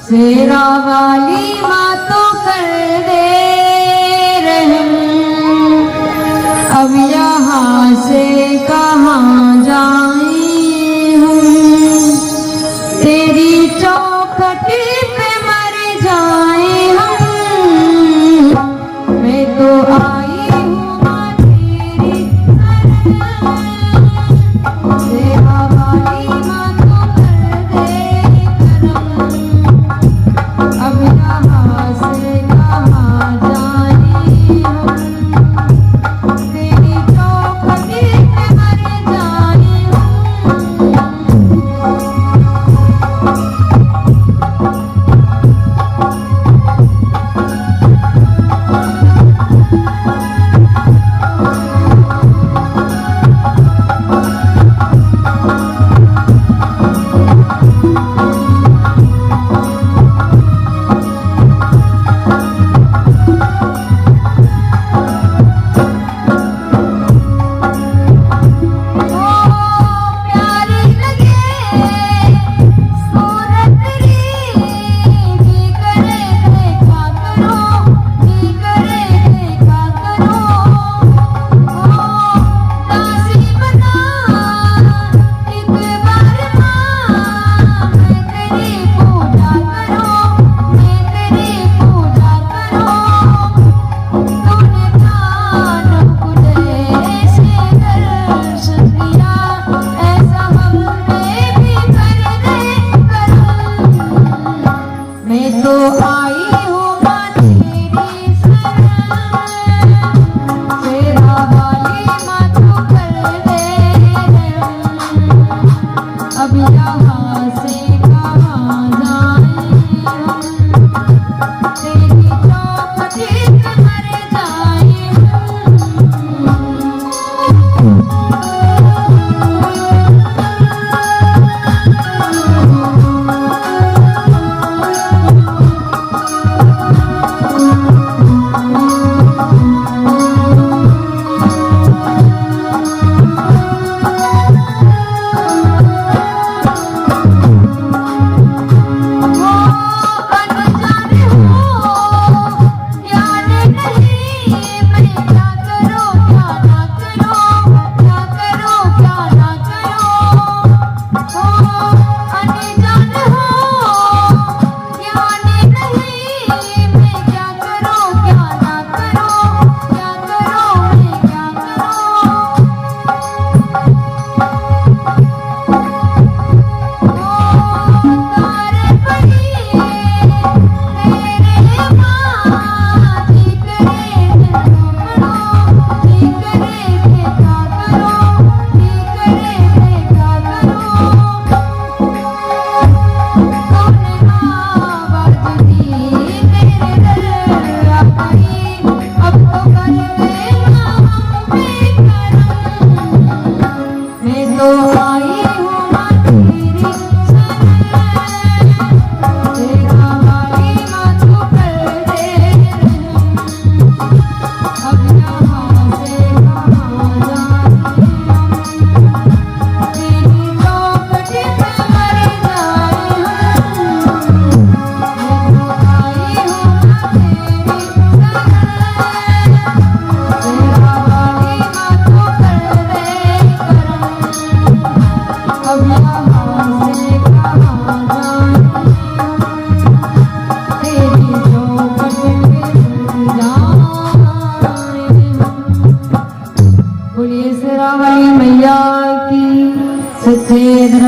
शेरा वाली माँ तो कर दे रहम, अब यहाँ से कहाँ जाएं हम, तेरी चौखट पे मर जाएं हम। मैं तो आई हूँ माँ तेरी शरण, शेरा वाली माँ तो कर दे करम, अब यहाँ से कहाँ जाएं हम, तेरी चौखट पे मर जाएं हम। मैं तो आई हूँ माँ तेरी शरण, शेरा वाली माँ तो कर दे रहम, अब यहाँ से कहाँ जाएं हम, तेरी चौखट पे मर जाएं बोलिए शेरा वाली मैया की सच्चे